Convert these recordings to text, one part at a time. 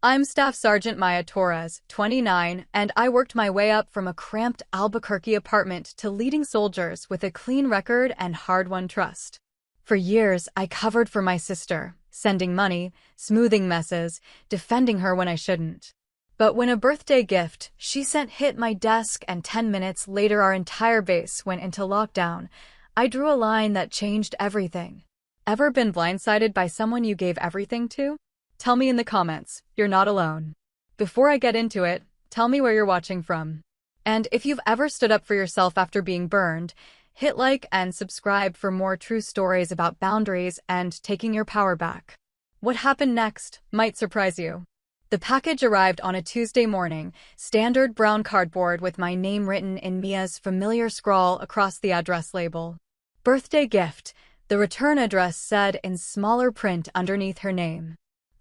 I'm Staff Sergeant Maya Torres, 29, and I worked my way up from a cramped Albuquerque apartment to leading soldiers with a clean record and hard-won trust. For years, I covered for my sister, sending money, smoothing messes, defending her when I shouldn't. But when a birthday gift she sent hit my desk and 10 minutes later our entire base went into lockdown, I drew a line that changed everything. Ever been blindsided by someone you gave everything to? Tell me in the comments, you're not alone. Before I get into it, tell me where you're watching from. And if you've ever stood up for yourself after being burned, hit like and subscribe for more true stories about boundaries and taking your power back. What happened next might surprise you. The package arrived on a Tuesday morning, standard brown cardboard with my name written in Mia's familiar scrawl across the address label. Birthday gift, the return address said in smaller print underneath her name.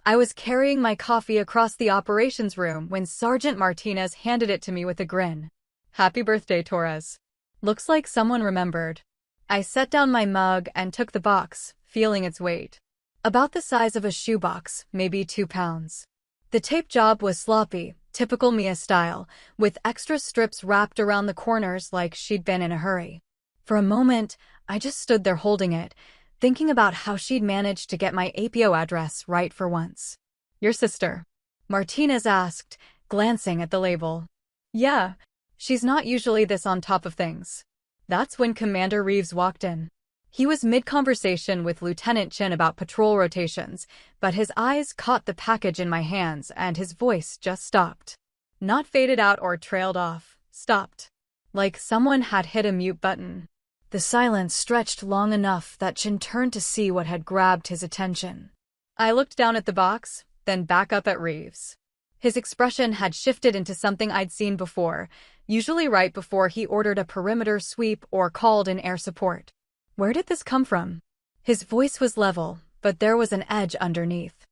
I was carrying my coffee across the operations room when Sergeant Martinez handed it to me with a grin. Happy birthday, Torres. Looks like someone remembered. I set down my mug and took the box, feeling its weight. About the size of a shoebox, maybe 2 pounds. The tape job was sloppy, typical Mia style, with extra strips wrapped around the corners like she'd been in a hurry. For a moment, I just stood there holding it, thinking about how she'd managed to get my APO address right for once. Your sister? Martinez asked, glancing at the label. Yeah, she's not usually this on top of things. That's when Commander Reeves walked in. He was mid-conversation with Lieutenant Chin about patrol rotations, but his eyes caught the package in my hands and his voice just stopped. Not faded out or trailed off, stopped. Like someone had hit a mute button. The silence stretched long enough that Chin turned to see what had grabbed his attention. I looked down at the box, then back up at Reeves. His expression had shifted into something I'd seen before, usually right before he ordered a perimeter sweep or called in air support. Where did this come from? His voice was level, but there was an edge underneath.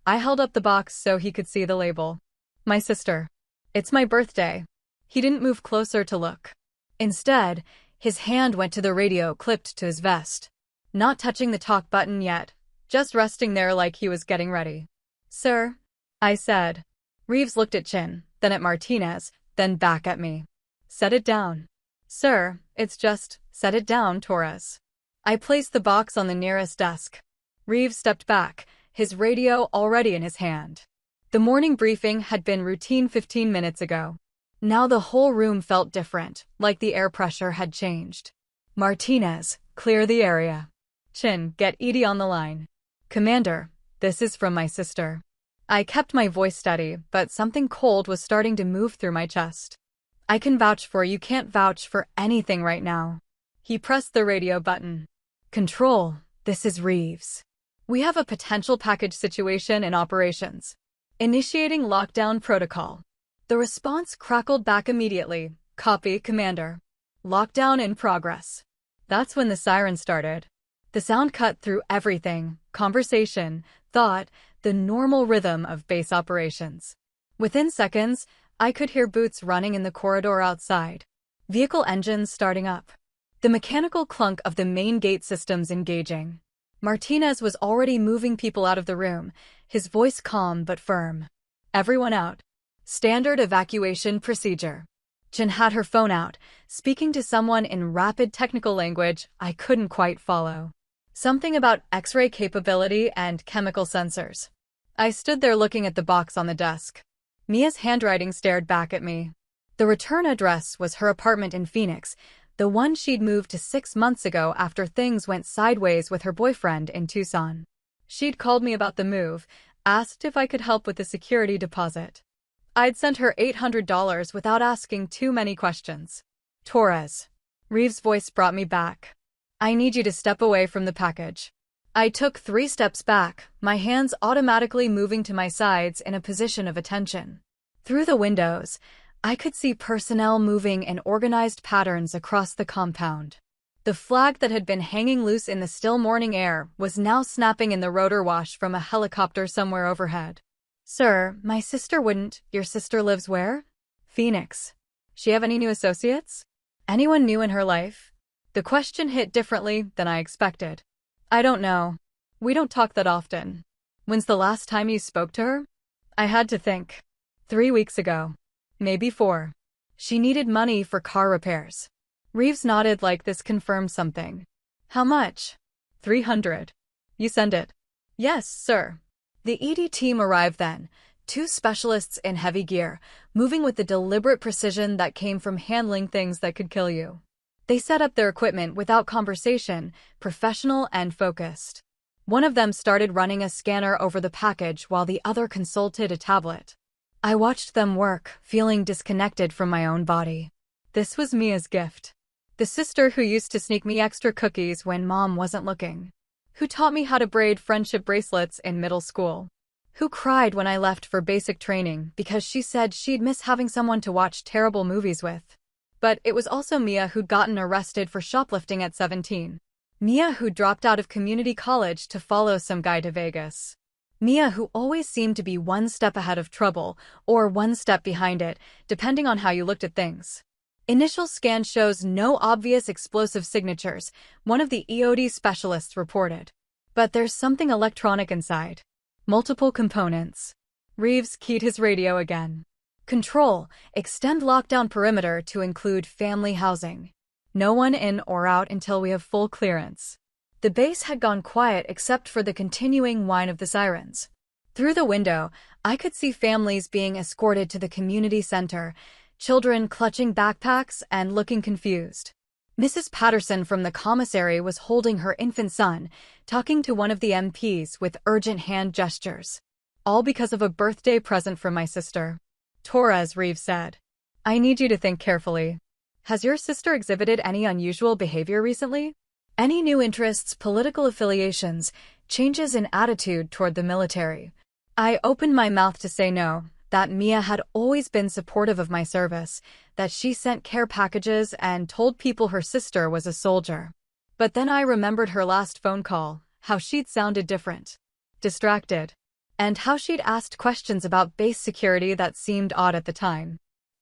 I held up the box so he could see the label. My sister. It's my birthday. He didn't move closer to look. Instead, his hand went to the radio clipped to his vest. Not touching the talk button yet, just resting there like he was getting ready. Sir, I said. Reeves looked at Chin, then at Martinez, then back at me. Set it down. Sir, it's just, set it down, Torres. I placed the box on the nearest desk. Reeves stepped back, his radio already in his hand. The morning briefing had been routine 15 minutes ago. Now the whole room felt different, like the air pressure had changed. Martinez, clear the area. Chin, get Edie on the line. Commander, this is from my sister. I kept my voice steady, but something cold was starting to move through my chest. I can vouch for you can't vouch for anything right now. He pressed the radio button. Control, this is Reeves. We have a potential package situation in operations. Initiating lockdown protocol. The response crackled back immediately. Copy, Commander. Lockdown in progress. That's when the siren started. The sound cut through everything, conversation, thought, the normal rhythm of base operations. Within seconds, I could hear boots running in the corridor outside. Vehicle engines starting up. The mechanical clunk of the main gate systems engaging. Martinez was already moving people out of the room, his voice calm but firm. Everyone out. Standard evacuation procedure. Chin had her phone out, speaking to someone in rapid technical language I couldn't quite follow. Something about X-ray capability and chemical sensors. I stood there looking at the box on the desk. Mia's handwriting stared back at me. The return address was her apartment in Phoenix, the one she'd moved to 6 months ago after things went sideways with her boyfriend in Tucson. She'd called me about the move, asked if I could help with the security deposit. I'd sent her $800 without asking too many questions. Torres. Reeves' voice brought me back. I need you to step away from the package. I took 3 steps back, my hands automatically moving to my sides in a position of attention. Through the windows, I could see personnel moving in organized patterns across the compound. The flag that had been hanging loose in the still morning air was now snapping in the rotor wash from a helicopter somewhere overhead. Sir, my sister wouldn't. Your sister lives where? Phoenix. She have any new associates? Anyone new in her life? The question hit differently than I expected. I don't know. We don't talk that often. When's the last time you spoke to her? I had to think. 3 weeks ago. Maybe 4. She needed money for car repairs. Reeves nodded like this confirmed something. How much? 300. You send it. Yes, sir. The ED team arrived then, 2 specialists in heavy gear, moving with the deliberate precision that came from handling things that could kill you. They set up their equipment without conversation, professional and focused. One of them started running a scanner over the package while the other consulted a tablet. I watched them work, feeling disconnected from my own body. This was Mia's gift. The sister who used to sneak me extra cookies when mom wasn't looking. Who taught me how to braid friendship bracelets in middle school. Who cried when I left for basic training because she said she'd miss having someone to watch terrible movies with. But it was also Mia who'd gotten arrested for shoplifting at 17. Mia who dropped out of community college to follow some guy to Vegas. Mia who always seemed to be one step ahead of trouble, or one step behind it, depending on how you looked at things. Initial scan shows no obvious explosive signatures, one of the EOD specialists reported. But there's something electronic inside. Multiple components. Reeves keyed his radio again. Control, extend lockdown perimeter to include family housing. No one in or out until we have full clearance. The base had gone quiet except for the continuing whine of the sirens. Through the window, I could see families being escorted to the community center, children clutching backpacks and looking confused. Mrs. Patterson from the commissary was holding her infant son, talking to one of the MPs with urgent hand gestures. All because of a birthday present from my sister. Torres, Reeves said. I need you to think carefully. Has your sister exhibited any unusual behavior recently? Any new interests, political affiliations, changes in attitude toward the military? I opened my mouth to say no, that Mia had always been supportive of my service, that she sent care packages and told people her sister was a soldier. But then I remembered her last phone call, how she'd sounded different. Distracted. And how she'd asked questions about base security that seemed odd at the time.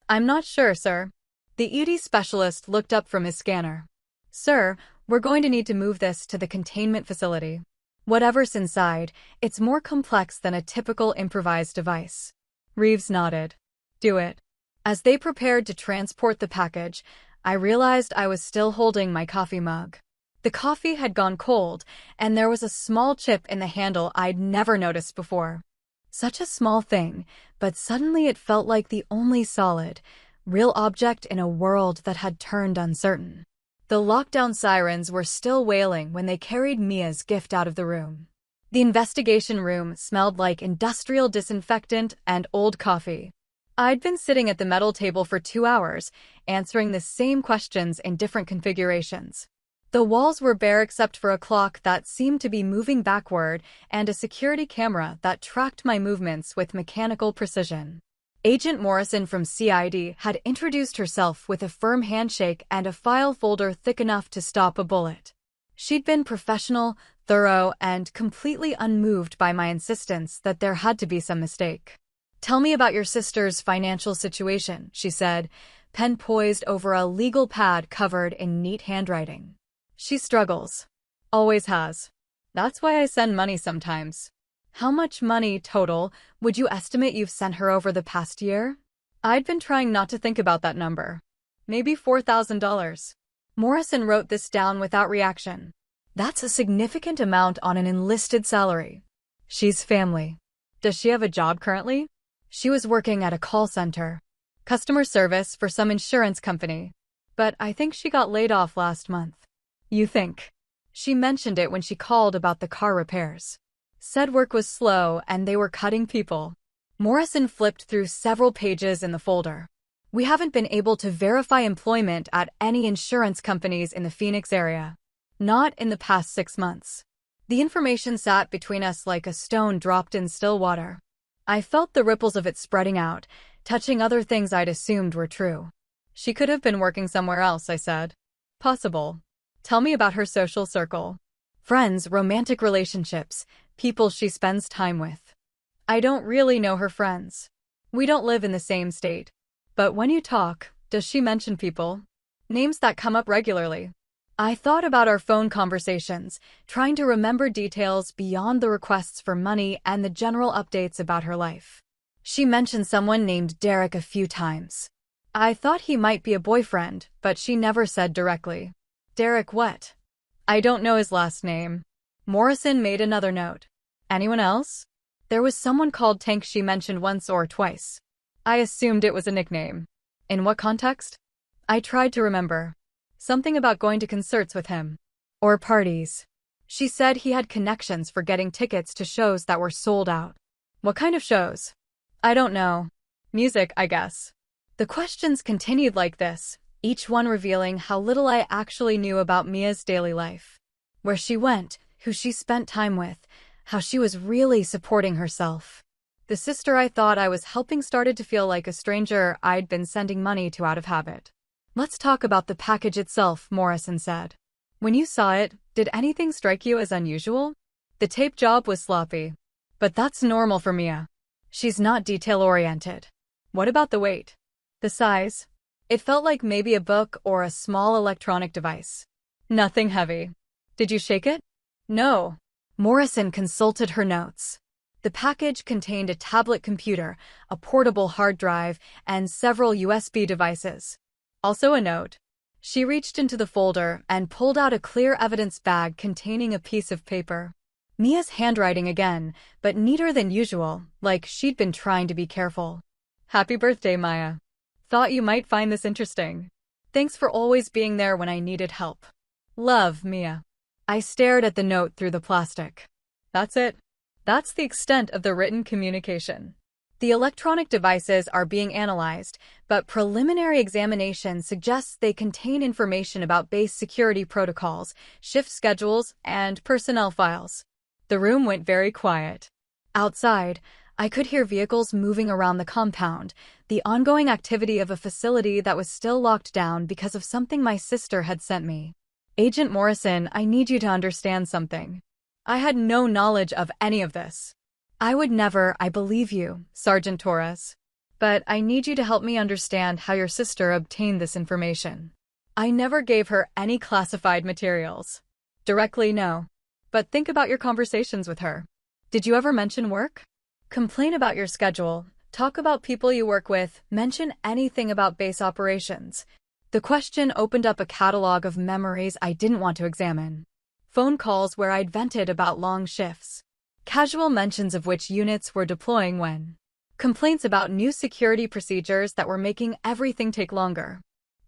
I'm not sure, sir. The ED specialist looked up from his scanner. Sir, we're going to need to move this to the containment facility. Whatever's inside, it's more complex than a typical improvised device. Reeves nodded. Do it. As they prepared to transport the package, I realized I was still holding my coffee mug. The coffee had gone cold, and there was a small chip in the handle I'd never noticed before. Such a small thing, but suddenly it felt like the only solid, real object in a world that had turned uncertain. The lockdown sirens were still wailing when they carried Mia's gift out of the room. The investigation room smelled like industrial disinfectant and old coffee. I'd been sitting at the metal table for 2 hours, answering the same questions in different configurations. The walls were bare except for a clock that seemed to be moving backward and a security camera that tracked my movements with mechanical precision. Agent Morrison from CID had introduced herself with a firm handshake and a file folder thick enough to stop a bullet. She'd been professional, thorough, and completely unmoved by my insistence that there had to be some mistake. Tell me about your sister's financial situation, she said, pen poised over a legal pad covered in neat handwriting. She struggles. Always has. That's why I send money sometimes. How much money, total, would you estimate you've sent her over the past year? I'd been trying not to think about that number. Maybe $4,000. Morrison wrote this down without reaction. That's a significant amount on an enlisted salary. She's family. Does she have a job currently? She was working at a call center. Customer service for some insurance company. But I think she got laid off last month. You think? She mentioned it when she called about the car repairs. Said work was slow and they were cutting people. Morrison flipped through several pages in the folder. We haven't been able to verify employment at any insurance companies in the Phoenix area. Not in the past 6 months. The information sat between us like a stone dropped in still water. I felt the ripples of it spreading out, touching other things I'd assumed were true. She could have been working somewhere else, I said. Possible. Tell me about her social circle. Friends, romantic relationships, people she spends time with. I don't really know her friends. We don't live in the same state. But when you talk, does she mention people? Names that come up regularly. I thought about our phone conversations, trying to remember details beyond the requests for money and the general updates about her life. She mentioned someone named Derek a few times. I thought he might be a boyfriend, but she never said directly. Derek what? I don't know his last name. Morrison made another note. Anyone else? There was someone called Tank she mentioned once or twice. I assumed it was a nickname. In what context? I tried to remember. Something about going to concerts with him. Or parties. She said he had connections for getting tickets to shows that were sold out. What kind of shows? I don't know. Music, I guess. The questions continued like this, each one revealing how little I actually knew about Mia's daily life. Where she went, who she spent time with, how she was really supporting herself. The sister I thought I was helping started to feel like a stranger I'd been sending money to out of habit. Let's talk about the package itself, Morrison said. When you saw it, did anything strike you as unusual? The tape job was sloppy. But that's normal for Mia. She's not detail-oriented. What about the weight? The size? It felt like maybe a book or a small electronic device. Nothing heavy. Did you shake it? No. Morrison consulted her notes. The package contained a tablet computer, a portable hard drive, and several USB devices. Also a note. She reached into the folder and pulled out a clear evidence bag containing a piece of paper. Mia's handwriting again, but neater than usual, like she'd been trying to be careful. Happy birthday, Maya. Thought you might find this interesting. Thanks for always being there when I needed help. Love, Mia. I stared at the note through the plastic. That's it. That's the extent of the written communication. The electronic devices are being analyzed, but preliminary examination suggests they contain information about base security protocols, shift schedules, and personnel files. The room went very quiet. Outside, I could hear vehicles moving around the compound, the ongoing activity of a facility that was still locked down because of something my sister had sent me. Agent Morrison, I need you to understand something. I had no knowledge of any of this. I would never, I believe you, Sergeant Torres. But I need you to help me understand how your sister obtained this information. I never gave her any classified materials. Directly, no. But think about your conversations with her. Did you ever mention work? Complain about your schedule, talk about people you work with, mention anything about base operations. The question opened up a catalog of memories I didn't want to examine. Phone calls where I'd vented about long shifts. Casual mentions of which units were deploying when. Complaints about new security procedures that were making everything take longer.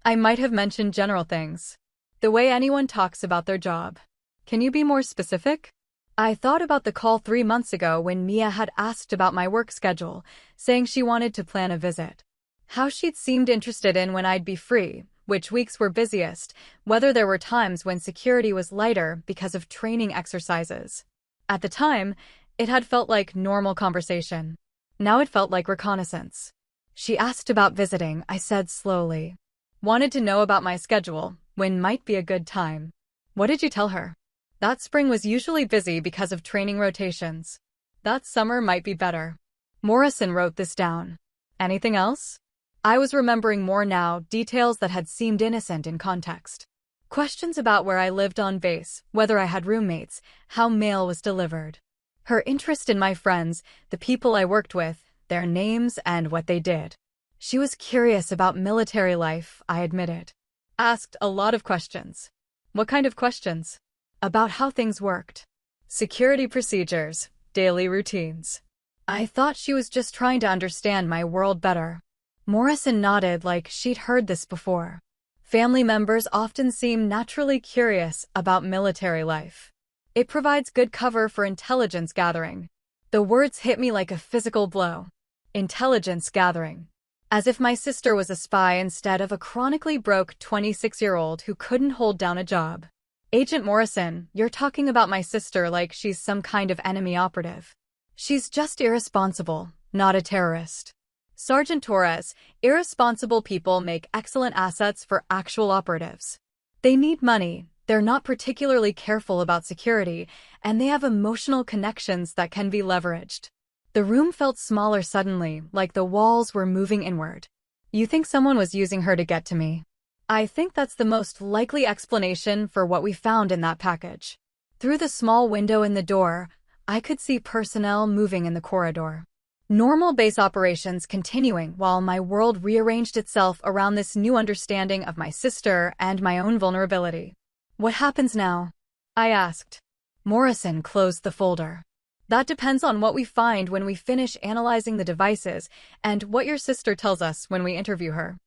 I might have mentioned general things. The way anyone talks about their job. Can you be more specific? I thought about the call 3 months ago when Mia had asked about my work schedule, saying she wanted to plan a visit. How she'd seemed interested in when I'd be free, which weeks were busiest, whether there were times when security was lighter because of training exercises. At the time, it had felt like normal conversation. Now it felt like reconnaissance. She asked about visiting, I said slowly. Wanted to know about my schedule, when might be a good time. What did you tell her? That spring was usually busy because of training rotations. That summer might be better. Morrison wrote this down. Anything else? I was remembering more now, details that had seemed innocent in context. Questions about where I lived on base, whether I had roommates, how mail was delivered. Her interest in my friends, the people I worked with, their names and what they did. She was curious about military life, I admitted. Asked a lot of questions. What kind of questions? About how things worked. Security procedures, daily routines. I thought she was just trying to understand my world better. Morrison nodded like she'd heard this before. Family members often seem naturally curious about military life. It provides good cover for intelligence gathering. The words hit me like a physical blow. Intelligence gathering. As if my sister was a spy instead of a chronically broke 26-year-old who couldn't hold down a job. Agent Morrison, you're talking about my sister like she's some kind of enemy operative. She's just irresponsible, not a terrorist. Sergeant Torres, irresponsible people make excellent assets for actual operatives. They need money, they're not particularly careful about security, and they have emotional connections that can be leveraged. The room felt smaller suddenly, like the walls were moving inward. You think someone was using her to get to me? I think that's the most likely explanation for what we found in that package. Through the small window in the door, I could see personnel moving in the corridor. Normal base operations continuing while my world rearranged itself around this new understanding of my sister and my own vulnerability. What happens now? I asked. Morrison closed the folder. That depends on what we find when we finish analyzing the devices and what your sister tells us when we interview her.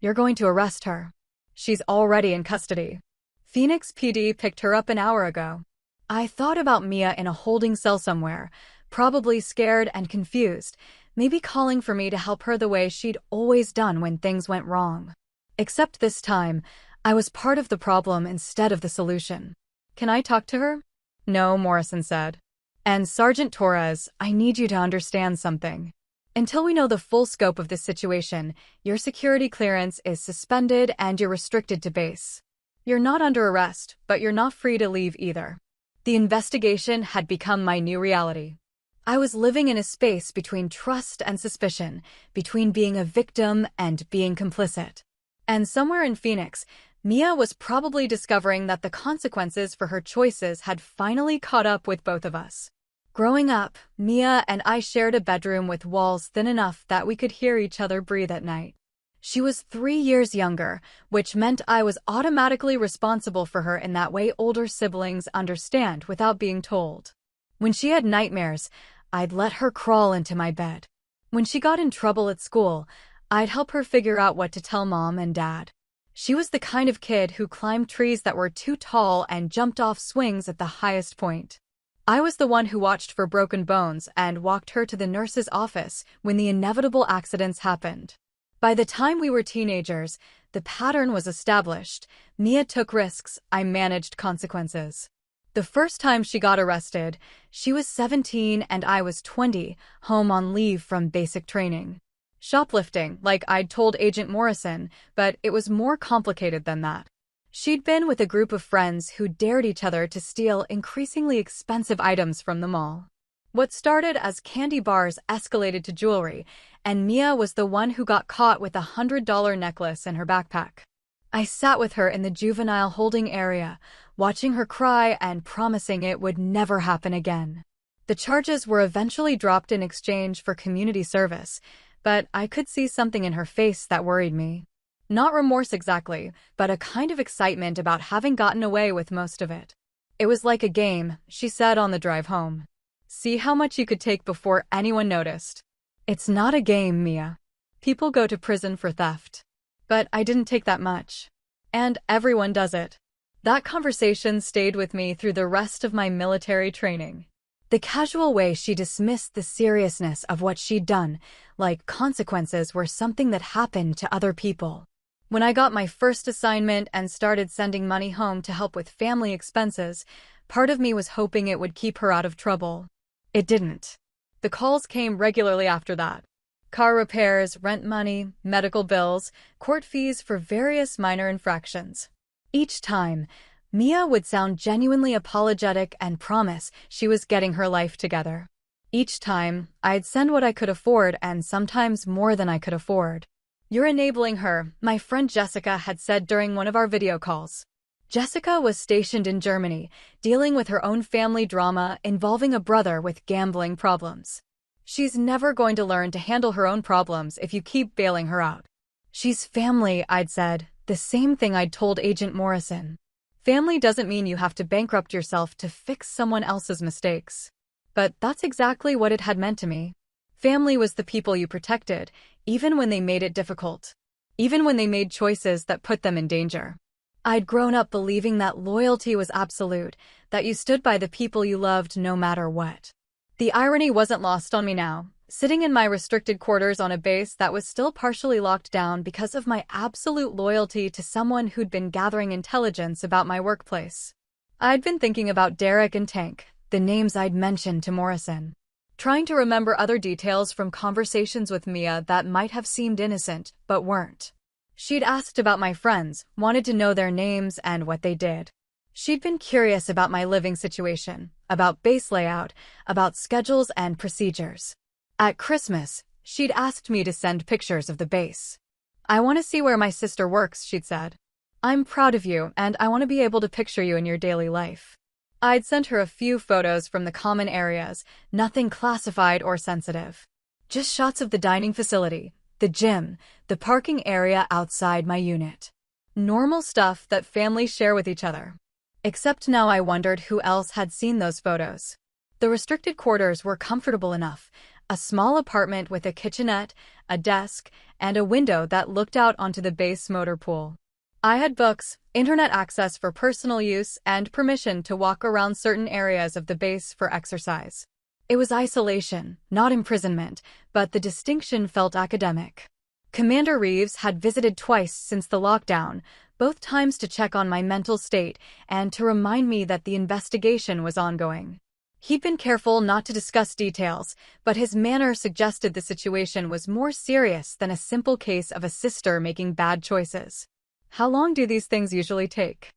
You're going to arrest her. She's already in custody. Phoenix PD picked her up an hour ago. I thought about Mia in a holding cell somewhere, probably scared and confused, maybe calling for me to help her the way she'd always done when things went wrong. Except this time, I was part of the problem instead of the solution. Can I talk to her? No, Morrison said. And Sergeant Torres, I need you to understand something. Until we know the full scope of this situation, your security clearance is suspended and you're restricted to base. You're not under arrest, but you're not free to leave either. The investigation had become my new reality. I was living in a space between trust and suspicion, between being a victim and being complicit. And somewhere in Phoenix, Mia was probably discovering that the consequences for her choices had finally caught up with both of us. Growing up, Mia and I shared a bedroom with walls thin enough that we could hear each other breathe at night. She was 3 years younger, which meant I was automatically responsible for her in that way older siblings understand without being told. When she had nightmares, I'd let her crawl into my bed. When she got in trouble at school, I'd help her figure out what to tell Mom and Dad. She was the kind of kid who climbed trees that were too tall and jumped off swings at the highest point. I was the one who watched for broken bones and walked her to the nurse's office when the inevitable accidents happened. By the time we were teenagers, the pattern was established. Mia took risks, I managed consequences. The first time she got arrested, she was 17 and I was 20, home on leave from basic training. Shoplifting, like I'd told Agent Morrison, but it was more complicated than that. She'd been with a group of friends who dared each other to steal increasingly expensive items from the mall. What started as candy bars escalated to jewelry, and Mia was the one who got caught with a $100 necklace in her backpack. I sat with her in the juvenile holding area, watching her cry and promising it would never happen again. The charges were eventually dropped in exchange for community service, but I could see something in her face that worried me. Not remorse exactly, but a kind of excitement about having gotten away with most of it. It was like a game, she said on the drive home. See how much you could take before anyone noticed. It's not a game, Mia. People go to prison for theft. But I didn't take that much. And everyone does it. That conversation stayed with me through the rest of my military training. The casual way she dismissed the seriousness of what she'd done, like consequences were something that happened to other people. When I got my first assignment and started sending money home to help with family expenses, part of me was hoping it would keep her out of trouble. It didn't. The calls came regularly after that. Car repairs, rent money, medical bills, court fees for various minor infractions. Each time, Mia would sound genuinely apologetic and promise she was getting her life together. Each time, I'd send what I could afford and sometimes more than I could afford. You're enabling her, my friend Jessica had said during one of our video calls. Jessica was stationed in Germany, dealing with her own family drama involving a brother with gambling problems. She's never going to learn to handle her own problems if you keep bailing her out. She's family, I'd said, the same thing I'd told Agent Morrison. Family doesn't mean you have to bankrupt yourself to fix someone else's mistakes. But that's exactly what it had meant to me. Family was the people you protected, even when they made it difficult. Even when they made choices that put them in danger. I'd grown up believing that loyalty was absolute, that you stood by the people you loved no matter what. The irony wasn't lost on me now, sitting in my restricted quarters on a base that was still partially locked down because of my absolute loyalty to someone who'd been gathering intelligence about my workplace. I'd been thinking about Derek and Tank, the names I'd mentioned to Morrison. Trying to remember other details from conversations with Mia that might have seemed innocent, but weren't. She'd asked about my friends, wanted to know their names and what they did. She'd been curious about my living situation, about base layout, about schedules and procedures. At Christmas, she'd asked me to send pictures of the base. I want to see where my sister works, she'd said. I'm proud of you, and I want to be able to picture you in your daily life. I'd sent her a few photos from the common areas, nothing classified or sensitive. Just shots of the dining facility, the gym, the parking area outside my unit. Normal stuff that families share with each other. Except now I wondered who else had seen those photos. The restricted quarters were comfortable enough. A small apartment with a kitchenette, a desk, and a window that looked out onto the base motor pool. I had books, internet access for personal use, and permission to walk around certain areas of the base for exercise. It was isolation, not imprisonment, but the distinction felt academic. Commander Reeves had visited twice since the lockdown, both times to check on my mental state and to remind me that the investigation was ongoing. He'd been careful not to discuss details, but his manner suggested the situation was more serious than a simple case of a sister making bad choices. How long do these things usually take?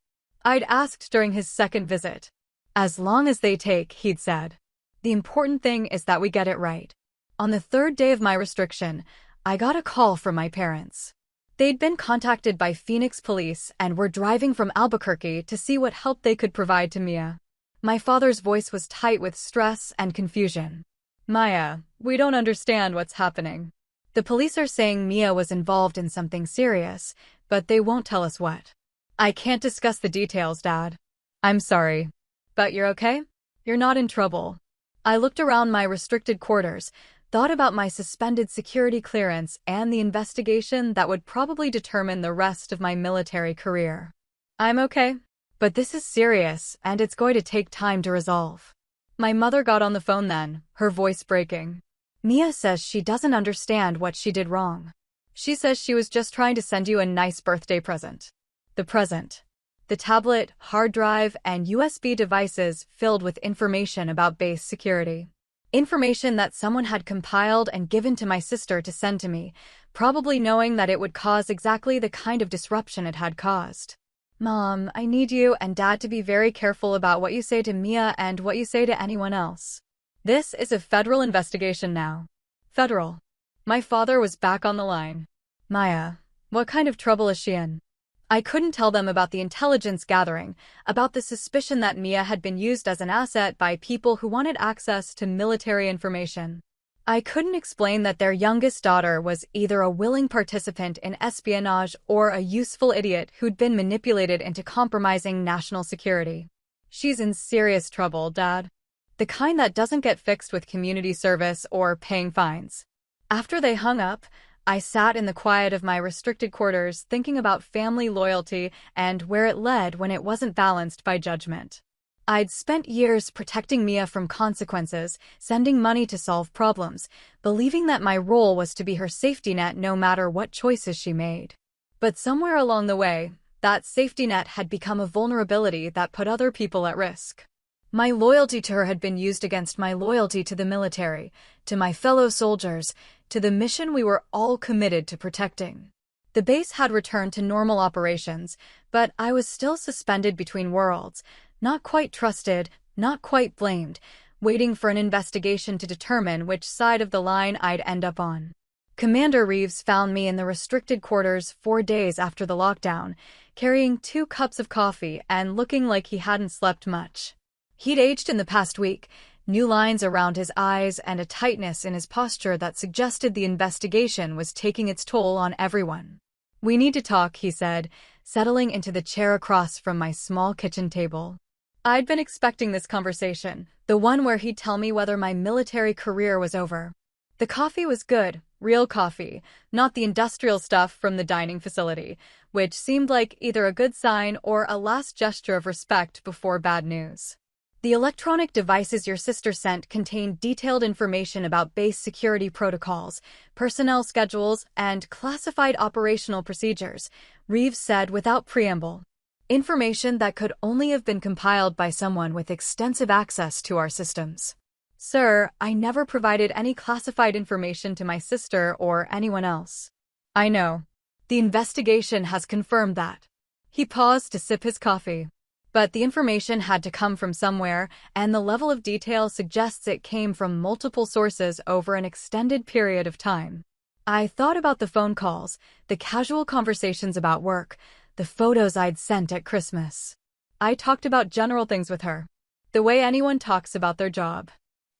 I'd asked during his second visit. As long as they take, he'd said. The important thing is that we get it right. On the third day of my restriction, I got a call from my parents. They'd been contacted by Phoenix police and were driving from Albuquerque to see what help they could provide to Mia. My father's voice was tight with stress and confusion. Maya, we don't understand what's happening. The police are saying Mia was involved in something serious, but they won't tell us what. I can't discuss the details, Dad. I'm sorry. But you're okay? You're not in trouble. I looked around my restricted quarters, thought about my suspended security clearance and the investigation that would probably determine the rest of my military career. I'm okay, but this is serious and it's going to take time to resolve. My mother got on the phone then, her voice breaking. Mia says she doesn't understand what she did wrong. She says she was just trying to send you a nice birthday present. The present. The tablet, hard drive, and USB devices filled with information about base security. Information that someone had compiled and given to my sister to send to me, probably knowing that it would cause exactly the kind of disruption it had caused. Mom, I need you and Dad to be very careful about what you say to Mia and what you say to anyone else. This is a federal investigation now. Federal. My father was back on the line. Maya, what kind of trouble is she in? I couldn't tell them about the intelligence gathering, about the suspicion that Mia had been used as an asset by people who wanted access to military information. I couldn't explain that their youngest daughter was either a willing participant in espionage or a useful idiot who'd been manipulated into compromising national security. She's in serious trouble, Dad. The kind that doesn't get fixed with community service or paying fines. After they hung up, I sat in the quiet of my restricted quarters thinking about family loyalty and where it led when it wasn't balanced by judgment. I'd spent years protecting Mia from consequences, sending money to solve problems, believing that my role was to be her safety net no matter what choices she made. But somewhere along the way, that safety net had become a vulnerability that put other people at risk. My loyalty to her had been used against my loyalty to the military, to my fellow soldiers, to the mission we were all committed to protecting. The base had returned to normal operations, but I was still suspended between worlds, not quite trusted, not quite blamed, waiting for an investigation to determine which side of the line I'd end up on. Commander Reeves found me in the restricted quarters 4 days after the lockdown, carrying 2 cups of coffee and looking like he hadn't slept much. He'd aged in the past week, new lines around his eyes and a tightness in his posture that suggested the investigation was taking its toll on everyone. We need to talk, he said, settling into the chair across from my small kitchen table. I'd been expecting this conversation, the one where he'd tell me whether my military career was over. The coffee was good, real coffee, not the industrial stuff from the dining facility, which seemed like either a good sign or a last gesture of respect before bad news. The electronic devices your sister sent contained detailed information about base security protocols, personnel schedules, and classified operational procedures, Reeves said without preamble. Information that could only have been compiled by someone with extensive access to our systems. Sir, I never provided any classified information to my sister or anyone else. I know. The investigation has confirmed that. He paused to sip his coffee. But the information had to come from somewhere, and the level of detail suggests it came from multiple sources over an extended period of time. I thought about the phone calls, the casual conversations about work, the photos I'd sent at Christmas. I talked about general things with her. The way anyone talks about their job.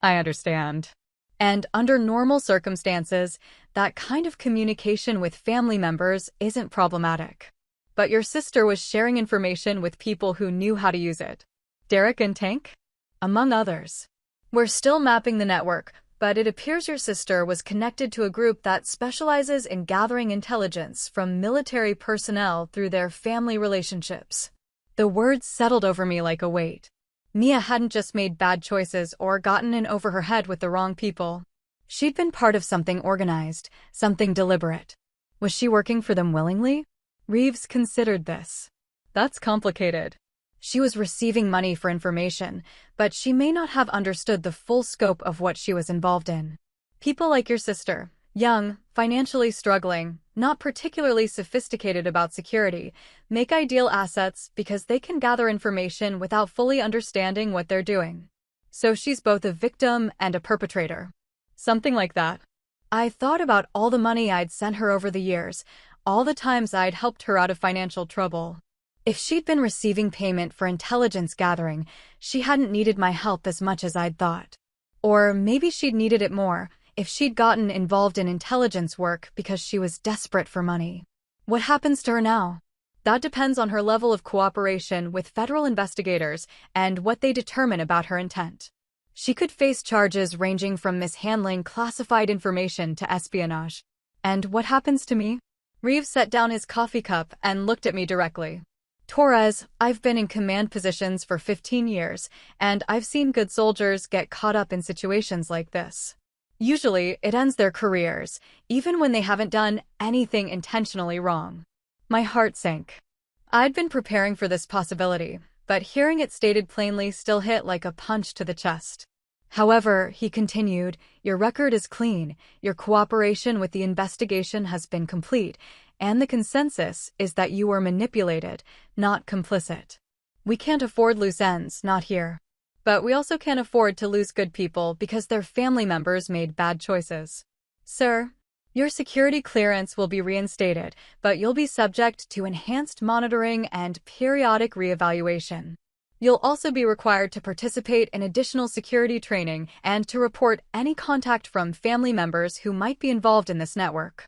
I understand. And under normal circumstances, that kind of communication with family members isn't problematic. But your sister was sharing information with people who knew how to use it. Derek and Tank? Among others. We're still mapping the network, but it appears your sister was connected to a group that specializes in gathering intelligence from military personnel through their family relationships. The words settled over me like a weight. Mia hadn't just made bad choices or gotten in over her head with the wrong people. She'd been part of something organized, something deliberate. Was she working for them willingly? Reeves considered this. That's complicated. She was receiving money for information, but she may not have understood the full scope of what she was involved in. People like your sister, young, financially struggling, not particularly sophisticated about security, make ideal assets because they can gather information without fully understanding what they're doing. So she's both a victim and a perpetrator. Something like that. I thought about all the money I'd sent her over the years, all the times I'd helped her out of financial trouble. If she'd been receiving payment for intelligence gathering, she hadn't needed my help as much as I'd thought. Or maybe she'd needed it more, if she'd gotten involved in intelligence work because she was desperate for money. What happens to her now? That depends on her level of cooperation with federal investigators and what they determine about her intent. She could face charges ranging from mishandling classified information to espionage. And what happens to me? Reeves set down his coffee cup and looked at me directly. Torres, I've been in command positions for 15 years, and I've seen good soldiers get caught up in situations like this. Usually, it ends their careers, even when they haven't done anything intentionally wrong. My heart sank. I'd been preparing for this possibility, but hearing it stated plainly still hit like a punch to the chest. However, he continued, your record is clean, your cooperation with the investigation has been complete, and the consensus is that you were manipulated, not complicit. We can't afford loose ends, not here. But we also can't afford to lose good people because their family members made bad choices. Sir, your security clearance will be reinstated, but you'll be subject to enhanced monitoring and periodic reevaluation. You'll also be required to participate in additional security training and to report any contact from family members who might be involved in this network.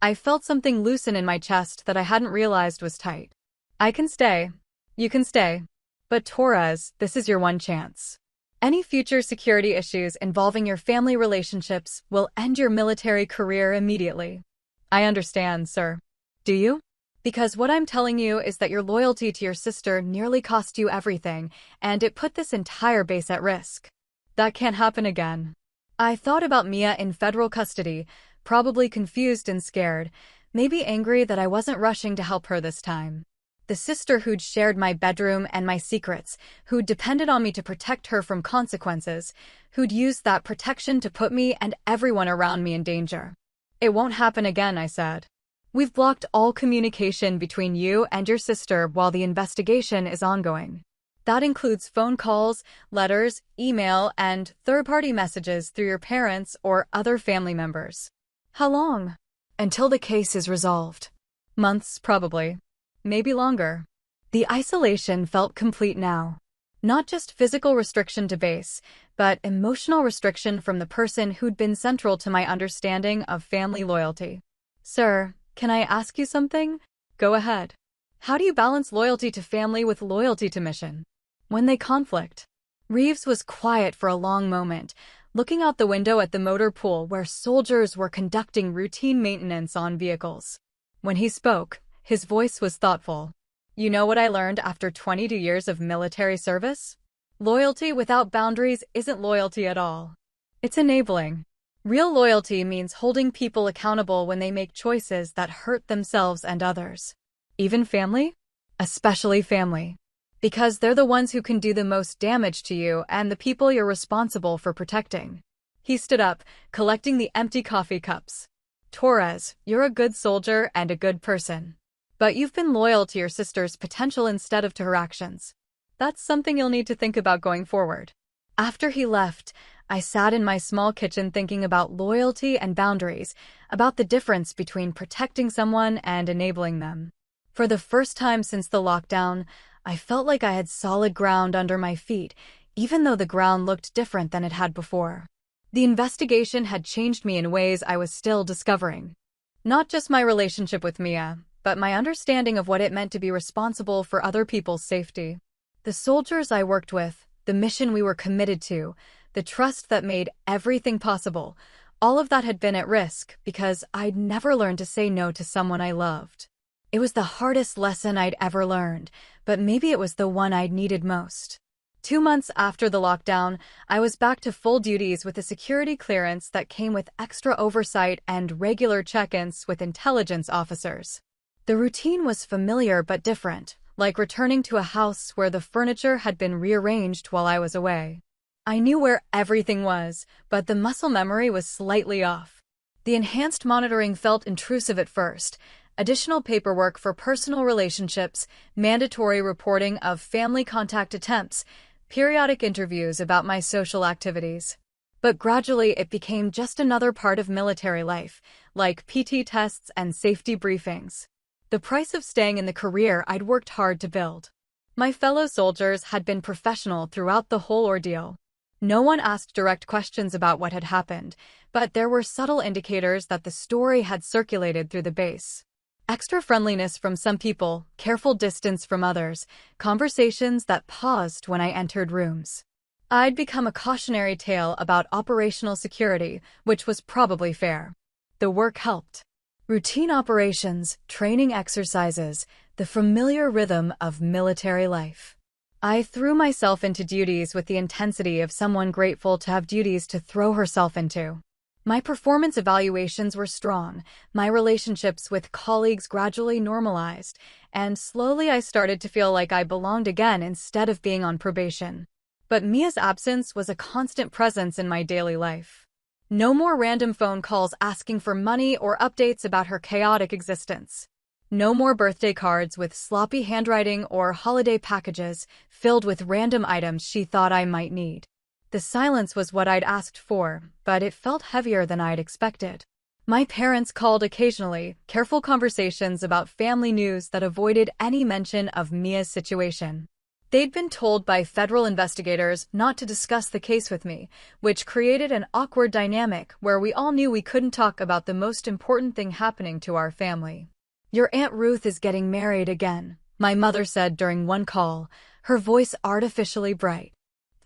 I felt something loosen in my chest that I hadn't realized was tight. I can stay. You can stay. But Torres, this is your one chance. Any future security issues involving your family relationships will end your military career immediately. I understand, sir. Do you? Because what I'm telling you is that your loyalty to your sister nearly cost you everything, and it put this entire base at risk. That can't happen again. I thought about Mia in federal custody, probably confused and scared, maybe angry that I wasn't rushing to help her this time. The sister who'd shared my bedroom and my secrets, who'd depended on me to protect her from consequences, who'd used that protection to put me and everyone around me in danger. It won't happen again, I said. We've blocked all communication between you and your sister while the investigation is ongoing. That includes phone calls, letters, email, and third-party messages through your parents or other family members. How long? Until the case is resolved. Months, probably. Maybe longer. The isolation felt complete now. Not just physical restriction to base, but emotional restriction from the person who'd been central to my understanding of family loyalty. Sir, can I ask you something? Go ahead. How do you balance loyalty to family with loyalty to mission? When they conflict? Reeves was quiet for a long moment, looking out the window at the motor pool where soldiers were conducting routine maintenance on vehicles. When he spoke, his voice was thoughtful. You know what I learned after 22 years of military service? Loyalty without boundaries isn't loyalty at all. It's enabling. Real loyalty means holding people accountable when they make choices that hurt themselves and others. Even family? Especially family. Because they're the ones who can do the most damage to you and the people you're responsible for protecting. He stood up, collecting the empty coffee cups. Torres, you're a good soldier and a good person. But you've been loyal to your sister's potential instead of to her actions. That's something you'll need to think about going forward. After he left, I sat in my small kitchen thinking about loyalty and boundaries, about the difference between protecting someone and enabling them. For the first time since the lockdown, I felt like I had solid ground under my feet, even though the ground looked different than it had before. The investigation had changed me in ways I was still discovering. Not just my relationship with Mia, but my understanding of what it meant to be responsible for other people's safety. The soldiers I worked with, the mission we were committed to, the trust that made everything possible, all of that had been at risk because I'd never learned to say no to someone I loved. It was the hardest lesson I'd ever learned, but maybe it was the one I'd needed most. 2 months after the lockdown, I was back to full duties with a security clearance that came with extra oversight and regular check-ins with intelligence officers. The routine was familiar but different, like returning to a house where the furniture had been rearranged while I was away. I knew where everything was, but the muscle memory was slightly off. The enhanced monitoring felt intrusive at first. Additional paperwork for personal relationships, mandatory reporting of family contact attempts, periodic interviews about my social activities. But gradually it became just another part of military life, like PT tests and safety briefings. The price of staying in the career I'd worked hard to build. My fellow soldiers had been professional throughout the whole ordeal. No one asked direct questions about what had happened, but there were subtle indicators that the story had circulated through the base. Extra friendliness from some people, careful distance from others, conversations that paused when I entered rooms. I'd become a cautionary tale about operational security, which was probably fair. The work helped. Routine operations, training exercises, the familiar rhythm of military life. I threw myself into duties with the intensity of someone grateful to have duties to throw herself into. My performance evaluations were strong, my relationships with colleagues gradually normalized, and slowly I started to feel like I belonged again instead of being on probation. But Mia's absence was a constant presence in my daily life. No more random phone calls asking for money or updates about her chaotic existence. No more birthday cards with sloppy handwriting or holiday packages filled with random items she thought I might need. The silence was what I'd asked for, but it felt heavier than I'd expected. My parents called occasionally, careful conversations about family news that avoided any mention of Mia's situation. They'd been told by federal investigators not to discuss the case with me, which created an awkward dynamic where we all knew we couldn't talk about the most important thing happening to our family. "Your Aunt Ruth is getting married again," my mother said during one call, her voice artificially bright.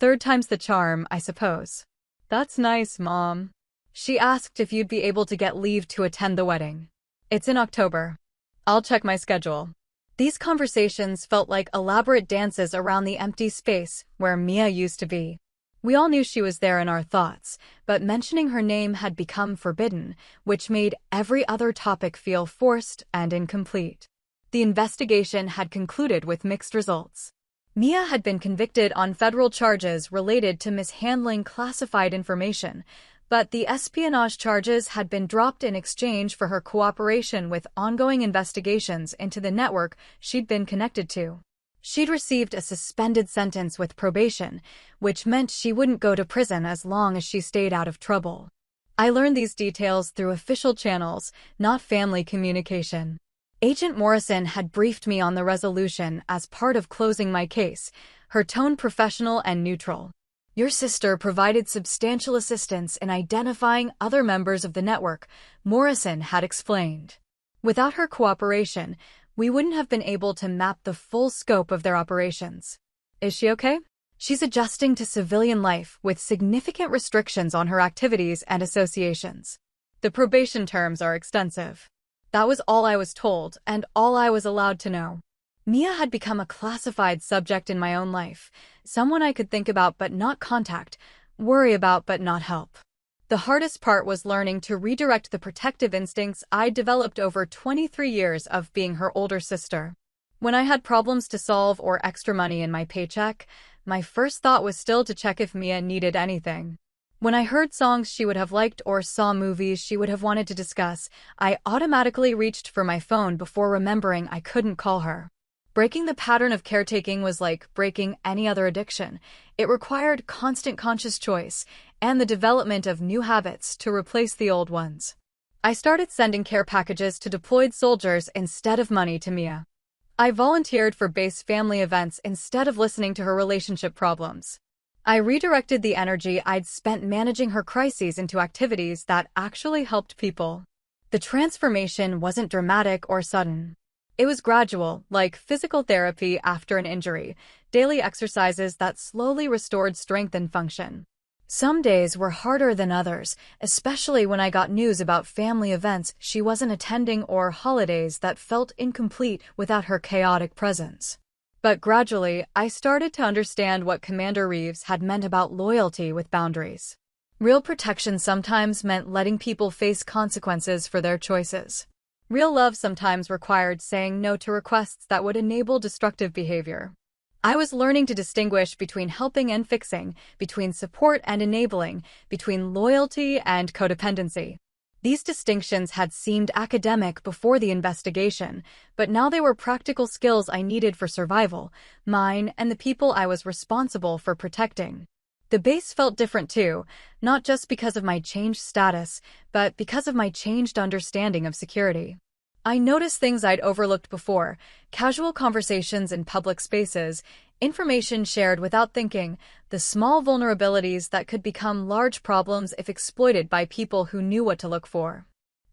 "Third time's the charm, I suppose." "That's nice, Mom." She asked if you'd be able to get leave to attend the wedding. "It's in October. I'll check my schedule." These conversations felt like elaborate dances around the empty space where Mia used to be. We all knew she was there in our thoughts, but mentioning her name had become forbidden, which made every other topic feel forced and incomplete. The investigation had concluded with mixed results. Mia had been convicted on federal charges related to mishandling classified information, but the espionage charges had been dropped in exchange for her cooperation with ongoing investigations into the network she'd been connected to. She'd received a suspended sentence with probation, which meant she wouldn't go to prison as long as she stayed out of trouble. I learned these details through official channels, not family communication. Agent Morrison had briefed me on the resolution as part of closing my case, her tone professional and neutral. "Your sister provided substantial assistance in identifying other members of the network," Morrison had explained. "Without her cooperation, we wouldn't have been able to map the full scope of their operations." "Is she okay?" "She's adjusting to civilian life with significant restrictions on her activities and associations." The probation terms are extensive. That was all I was told and all I was allowed to know. Mia had become a classified subject in my own life, someone I could think about but not contact, worry about but not help. The hardest part was learning to redirect the protective instincts I'd developed over 23 years of being her older sister. When I had problems to solve or extra money in my paycheck, my first thought was still to check if Mia needed anything. When I heard songs she would have liked or saw movies she would have wanted to discuss, I automatically reached for my phone before remembering I couldn't call her. Breaking the pattern of caretaking was like breaking any other addiction. It required constant conscious choice and the development of new habits to replace the old ones. I started sending care packages to deployed soldiers instead of money to Mia. I volunteered for base family events instead of listening to her relationship problems. I redirected the energy I'd spent managing her crises into activities that actually helped people. The transformation wasn't dramatic or sudden. It was gradual, like physical therapy after an injury, daily exercises that slowly restored strength and function. Some days were harder than others, especially when I got news about family events she wasn't attending or holidays that felt incomplete without her chaotic presence. But gradually, I started to understand what Commander Reeves had meant about loyalty with boundaries. Real protection sometimes meant letting people face consequences for their choices. Real love sometimes required saying no to requests that would enable destructive behavior. I was learning to distinguish between helping and fixing, between support and enabling, between loyalty and codependency. These distinctions had seemed academic before the investigation, but now they were practical skills I needed for survival, mine and the people I was responsible for protecting. The base felt different too, not just because of my changed status, but because of my changed understanding of security. I noticed things I'd overlooked before: casual conversations in public spaces, information shared without thinking, the small vulnerabilities that could become large problems if exploited by people who knew what to look for.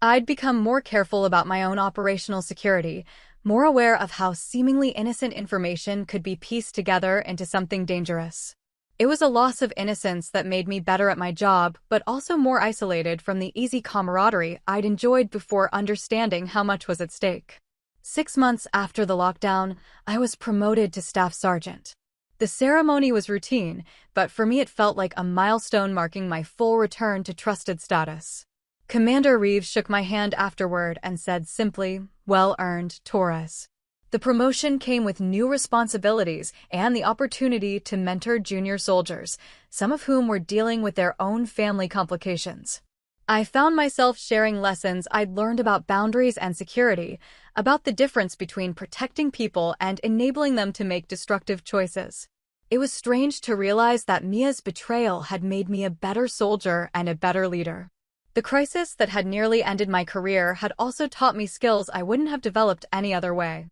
I'd become more careful about my own operational security, more aware of how seemingly innocent information could be pieced together into something dangerous. It was a loss of innocence that made me better at my job, but also more isolated from the easy camaraderie I'd enjoyed before understanding how much was at stake. 6 months after the lockdown, I was promoted to staff sergeant. The ceremony was routine, but for me it felt like a milestone marking my full return to trusted status. Commander Reeves shook my hand afterward and said simply, "Well earned, Torres." The promotion came with new responsibilities and the opportunity to mentor junior soldiers, some of whom were dealing with their own family complications. I found myself sharing lessons I'd learned about boundaries and security, about the difference between protecting people and enabling them to make destructive choices. It was strange to realize that Mia's betrayal had made me a better soldier and a better leader. The crisis that had nearly ended my career had also taught me skills I wouldn't have developed any other way.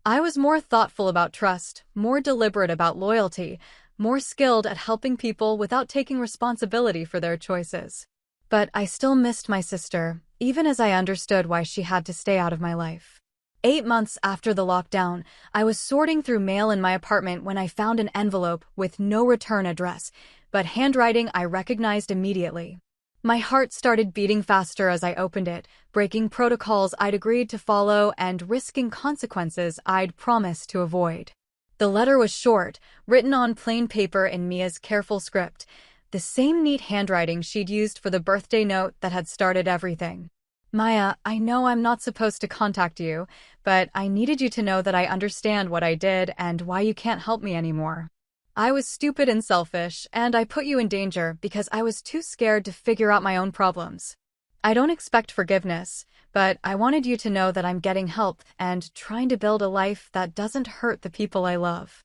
I was more thoughtful about trust, more deliberate about loyalty, more skilled at helping people without taking responsibility for their choices. But I still missed my sister, even as I understood why she had to stay out of my life. 8 months after the lockdown, I was sorting through mail in my apartment when I found an envelope with no return address, but handwriting I recognized immediately. My heart started beating faster as I opened it, breaking protocols I'd agreed to follow and risking consequences I'd promised to avoid. The letter was short, written on plain paper in Mia's careful script, the same neat handwriting she'd used for the birthday note that had started everything. "Maya, I know I'm not supposed to contact you, but I needed you to know that I understand what I did and why you can't help me anymore. I was stupid and selfish, and I put you in danger because I was too scared to figure out my own problems. I don't expect forgiveness, but I wanted you to know that I'm getting help and trying to build a life that doesn't hurt the people I love.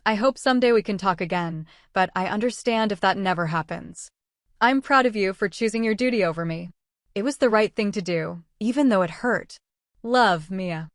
I hope someday we can talk again, but I understand if that never happens. I'm proud of you for choosing your duty over me. It was the right thing to do, even though it hurt. Love, Mia."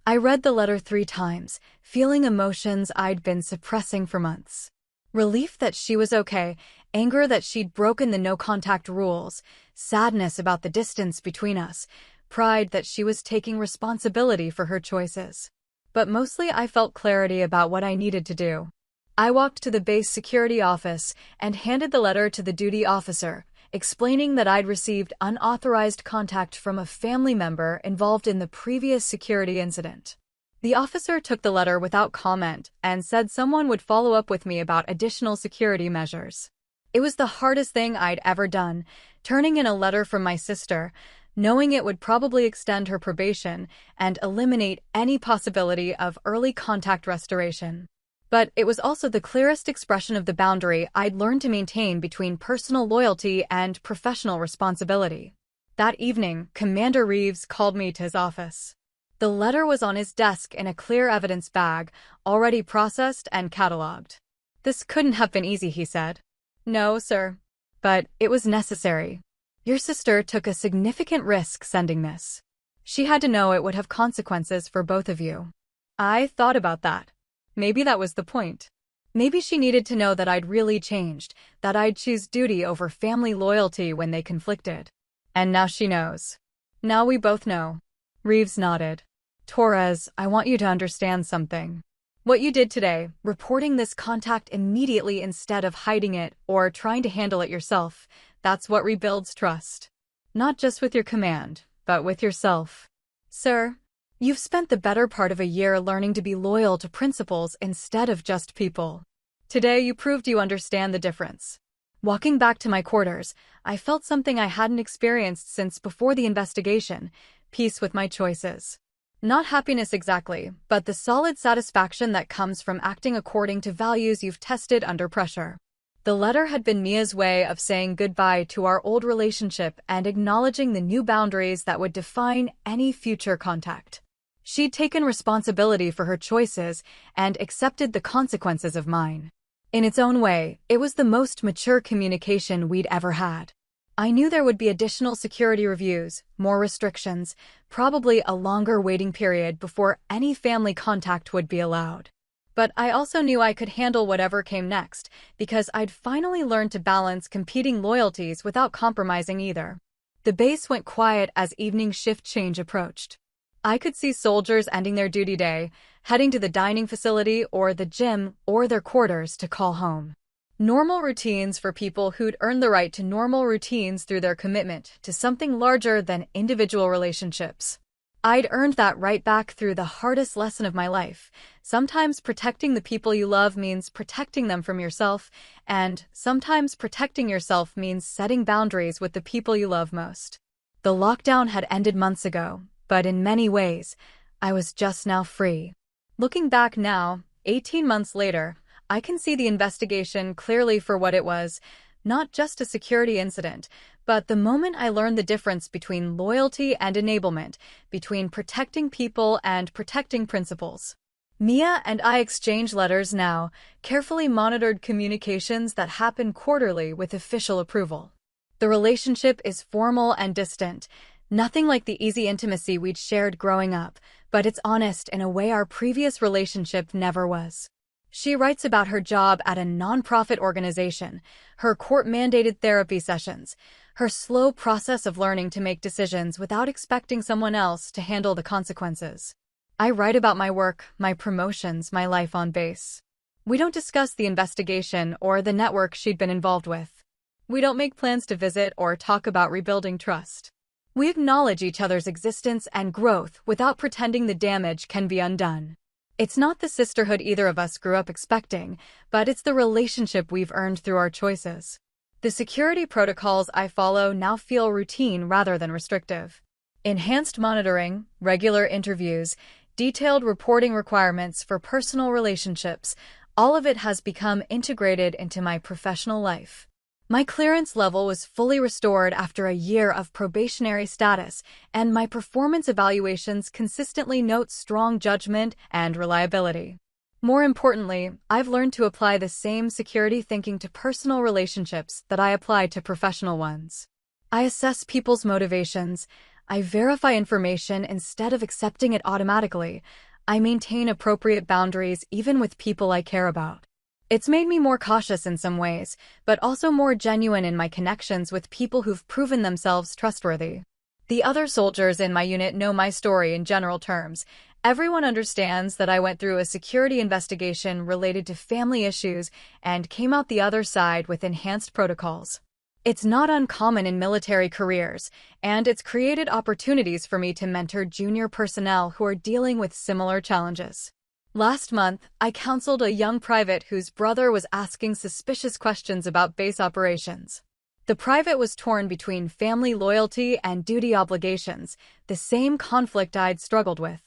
I read the letter 3 times, feeling emotions I'd been suppressing for months. Relief that she was okay, anger that she'd broken the no-contact rules, sadness about the distance between us, pride that she was taking responsibility for her choices. But mostly I felt clarity about what I needed to do. I walked to the base security office and handed the letter to the duty officer, explaining that I'd received unauthorized contact from a family member involved in the previous security incident. The officer took the letter without comment and said someone would follow up with me about additional security measures. It was the hardest thing I'd ever done, turning in a letter from my sister, knowing it would probably extend her probation and eliminate any possibility of early contact restoration. But it was also the clearest expression of the boundary I'd learned to maintain between personal loyalty and professional responsibility. That evening, Commander Reeves called me to his office. The letter was on his desk in a clear evidence bag, already processed and cataloged. "This couldn't have been easy," he said. "No, sir. But it was necessary. Your sister took a significant risk sending this. She had to know it would have consequences for both of you." I thought about that. Maybe that was the point. Maybe she needed to know that I'd really changed, that I'd choose duty over family loyalty when they conflicted. And now she knows. Now we both know. Reeves nodded. Torres, I want you to understand something. What you did today, reporting this contact immediately instead of hiding it or trying to handle it yourself, that's what rebuilds trust. Not just with your command, but with yourself. Sir, you've spent the better part of a year learning to be loyal to principles instead of just people. Today you proved you understand the difference. Walking back to my quarters, I felt something I hadn't experienced since before the investigation, peace with my choices. Not happiness exactly, but the solid satisfaction that comes from acting according to values you've tested under pressure. The letter had been Mia's way of saying goodbye to our old relationship and acknowledging the new boundaries that would define any future contact. She'd taken responsibility for her choices and accepted the consequences of mine. In its own way, it was the most mature communication we'd ever had. I knew there would be additional security reviews, more restrictions, probably a longer waiting period before any family contact would be allowed. But I also knew I could handle whatever came next, because I'd finally learned to balance competing loyalties without compromising either. The base went quiet as evening shift change approached. I could see soldiers ending their duty day, heading to the dining facility or the gym or their quarters to call home. Normal routines for people who'd earned the right to normal routines through their commitment to something larger than individual relationships. I'd earned that right back through the hardest lesson of my life. Sometimes protecting the people you love means protecting them from yourself, and sometimes protecting yourself means setting boundaries with the people you love most. The lockdown had ended months ago, but in many ways, I was just now free. Looking back now, 18 months later, I can see the investigation clearly for what it was, not just a security incident, but the moment I learned the difference between loyalty and enablement, between protecting people and protecting principles. Mia and I exchange letters now, carefully monitored communications that happen quarterly with official approval. The relationship is formal and distant, nothing like the easy intimacy we'd shared growing up, but it's honest in a way our previous relationship never was. She writes about her job at a nonprofit organization, her court-mandated therapy sessions, her slow process of learning to make decisions without expecting someone else to handle the consequences. I write about my work, my promotions, my life on base. We don't discuss the investigation or the network she'd been involved with. We don't make plans to visit or talk about rebuilding trust. We acknowledge each other's existence and growth without pretending the damage can be undone. It's not the sisterhood either of us grew up expecting, but it's the relationship we've earned through our choices. The security protocols I follow now feel routine rather than restrictive. Enhanced monitoring, regular interviews, detailed reporting requirements for personal relationships, all of it has become integrated into my professional life. My clearance level was fully restored after a year of probationary status, and my performance evaluations consistently note strong judgment and reliability. More importantly, I've learned to apply the same security thinking to personal relationships that I apply to professional ones. I assess people's motivations. I verify information instead of accepting it automatically. I maintain appropriate boundaries even with people I care about. It's made me more cautious in some ways, but also more genuine in my connections with people who've proven themselves trustworthy. The other soldiers in my unit know my story in general terms. Everyone understands that I went through a security investigation related to family issues and came out the other side with enhanced protocols. It's not uncommon in military careers, and it's created opportunities for me to mentor junior personnel who are dealing with similar challenges. Last month, I counseled a young private whose brother was asking suspicious questions about base operations. The private was torn between family loyalty and duty obligations, the same conflict I'd struggled with.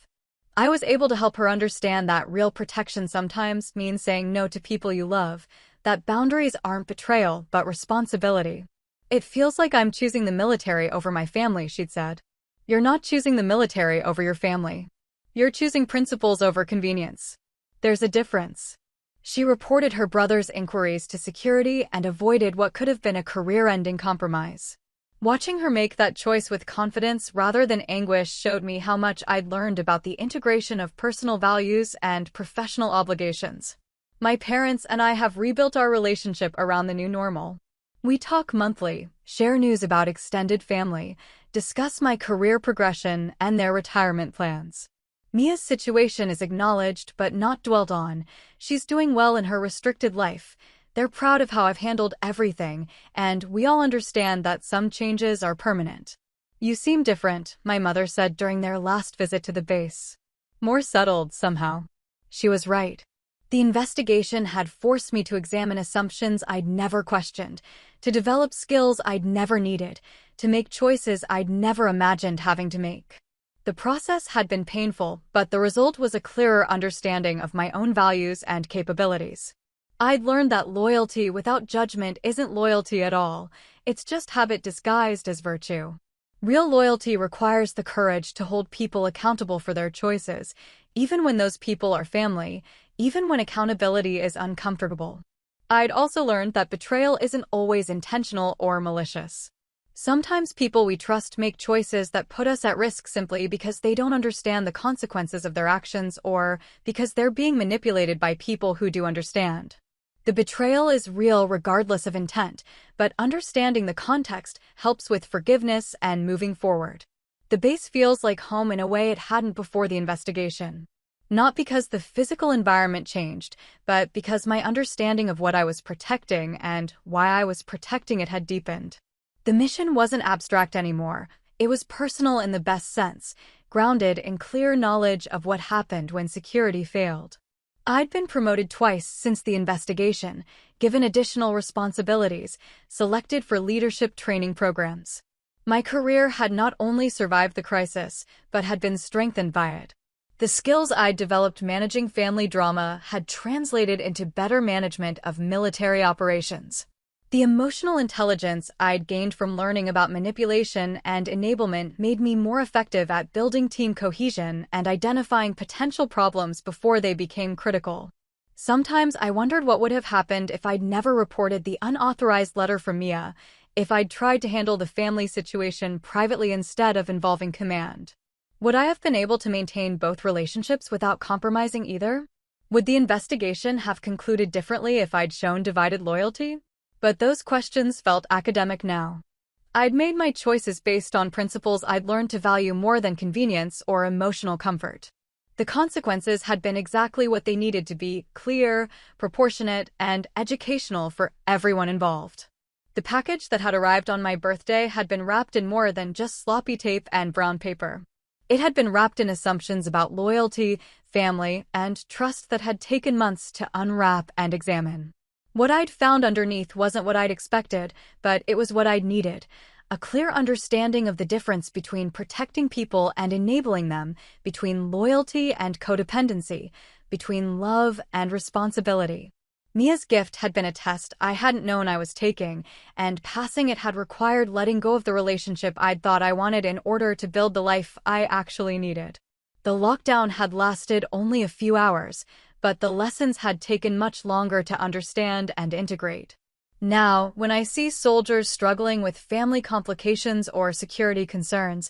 I was able to help her understand that real protection sometimes means saying no to people you love, that boundaries aren't betrayal but responsibility. It feels like I'm choosing the military over my family, she'd said. You're not choosing the military over your family. You're choosing principles over convenience. There's a difference. She reported her brother's inquiries to security and avoided what could have been a career-ending compromise. Watching her make that choice with confidence rather than anguish showed me how much I'd learned about the integration of personal values and professional obligations. My parents and I have rebuilt our relationship around the new normal. We talk monthly, share news about extended family, discuss my career progression and their retirement plans. Mia's situation is acknowledged but not dwelt on. She's doing well in her restricted life. They're proud of how I've handled everything, and we all understand that some changes are permanent. You seem different, my mother said during their last visit to the base. More settled, somehow. She was right. The investigation had forced me to examine assumptions I'd never questioned, to develop skills I'd never needed, to make choices I'd never imagined having to make. The process had been painful, but the result was a clearer understanding of my own values and capabilities. I'd learned that loyalty without judgment isn't loyalty at all, it's just habit disguised as virtue. Real loyalty requires the courage to hold people accountable for their choices, even when those people are family, even when accountability is uncomfortable. I'd also learned that betrayal isn't always intentional or malicious. Sometimes people we trust make choices that put us at risk simply because they don't understand the consequences of their actions or because they're being manipulated by people who do understand. The betrayal is real regardless of intent, but understanding the context helps with forgiveness and moving forward. The base feels like home in a way it hadn't before the investigation. Not because the physical environment changed, but because my understanding of what I was protecting and why I was protecting it had deepened. The mission wasn't abstract anymore. It was personal in the best sense, grounded in clear knowledge of what happened when security failed. I'd been promoted twice since the investigation, given additional responsibilities, selected for leadership training programs. My career had not only survived the crisis, but had been strengthened by it. The skills I'd developed managing family drama had translated into better management of military operations. The emotional intelligence I'd gained from learning about manipulation and enablement made me more effective at building team cohesion and identifying potential problems before they became critical. Sometimes I wondered what would have happened if I'd never reported the unauthorized letter from Mia, if I'd tried to handle the family situation privately instead of involving command. Would I have been able to maintain both relationships without compromising either? Would the investigation have concluded differently if I'd shown divided loyalty? But those questions felt academic now. I'd made my choices based on principles I'd learned to value more than convenience or emotional comfort. The consequences had been exactly what they needed to be: clear, proportionate, and educational for everyone involved. The package that had arrived on my birthday had been wrapped in more than just sloppy tape and brown paper. It had been wrapped in assumptions about loyalty, family, and trust that had taken months to unwrap and examine. What I'd found underneath wasn't what I'd expected, but it was what I'd needed. A clear understanding of the difference between protecting people and enabling them, between loyalty and codependency, between love and responsibility. Mia's gift had been a test I hadn't known I was taking, and passing it had required letting go of the relationship I'd thought I wanted in order to build the life I actually needed. The lockdown had lasted only a few hours, but the lessons had taken much longer to understand and integrate. Now, when I see soldiers struggling with family complications or security concerns,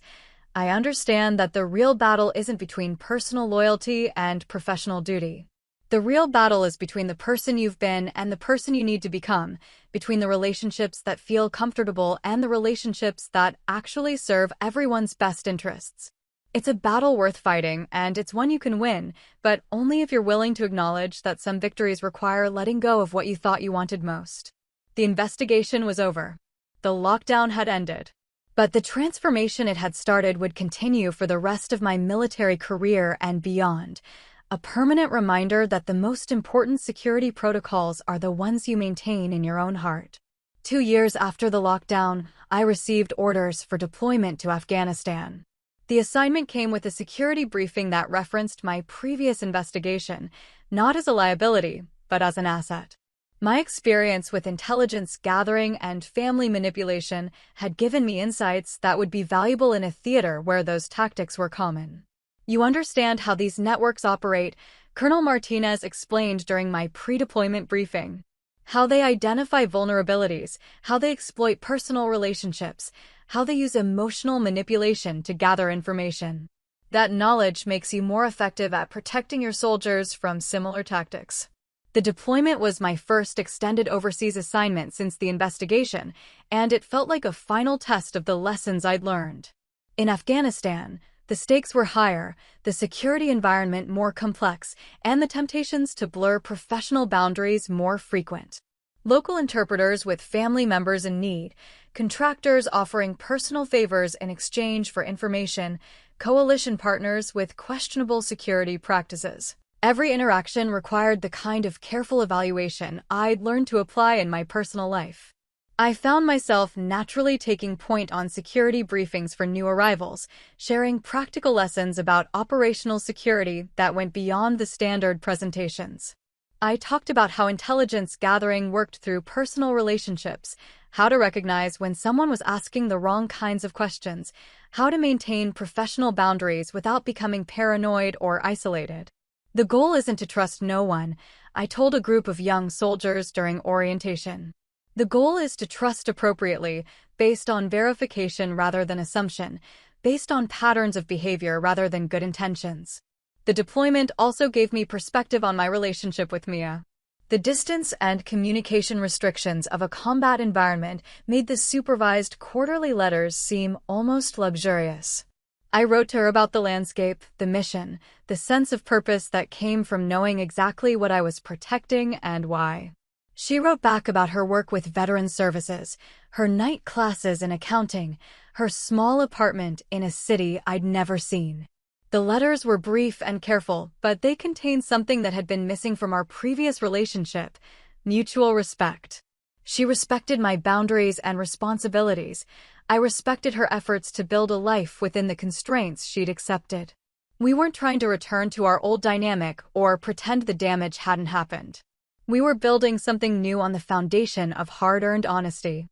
I understand that the real battle isn't between personal loyalty and professional duty. The real battle is between the person you've been and the person you need to become, between the relationships that feel comfortable and the relationships that actually serve everyone's best interests. It's a battle worth fighting, and it's one you can win, but only if you're willing to acknowledge that some victories require letting go of what you thought you wanted most. The investigation was over. The lockdown had ended. But the transformation it had started would continue for the rest of my military career and beyond. A permanent reminder that the most important security protocols are the ones you maintain in your own heart. 2 years after the lockdown, I received orders for deployment to Afghanistan. The assignment came with a security briefing that referenced my previous investigation, not as a liability, but as an asset. My experience with intelligence gathering and family manipulation had given me insights that would be valuable in a theater where those tactics were common. You understand how these networks operate, Colonel Martinez explained during my pre-deployment briefing. How they identify vulnerabilities, how they exploit personal relationships, how they use emotional manipulation to gather information. That knowledge makes you more effective at protecting your soldiers from similar tactics. The deployment was my first extended overseas assignment since the investigation, and it felt like a final test of the lessons I'd learned. In Afghanistan, the stakes were higher, the security environment more complex, and the temptations to blur professional boundaries more frequent. Local interpreters with family members in need, contractors offering personal favors in exchange for information, coalition partners with questionable security practices. Every interaction required the kind of careful evaluation I'd learned to apply in my personal life. I found myself naturally taking point on security briefings for new arrivals, sharing practical lessons about operational security that went beyond the standard presentations. I talked about how intelligence gathering worked through personal relationships, how to recognize when someone was asking the wrong kinds of questions, how to maintain professional boundaries without becoming paranoid or isolated. The goal isn't to trust no one, I told a group of young soldiers during orientation. The goal is to trust appropriately, based on verification rather than assumption, based on patterns of behavior rather than good intentions. The deployment also gave me perspective on my relationship with Mia. The distance and communication restrictions of a combat environment made the supervised quarterly letters seem almost luxurious. I wrote to her about the landscape, the mission, the sense of purpose that came from knowing exactly what I was protecting and why. She wrote back about her work with veteran services, her night classes in accounting, her small apartment in a city I'd never seen. The letters were brief and careful, but they contained something that had been missing from our previous relationship: mutual respect. She respected my boundaries and responsibilities. I respected her efforts to build a life within the constraints she'd accepted. We weren't trying to return to our old dynamic or pretend the damage hadn't happened. We were building something new on the foundation of hard-earned honesty.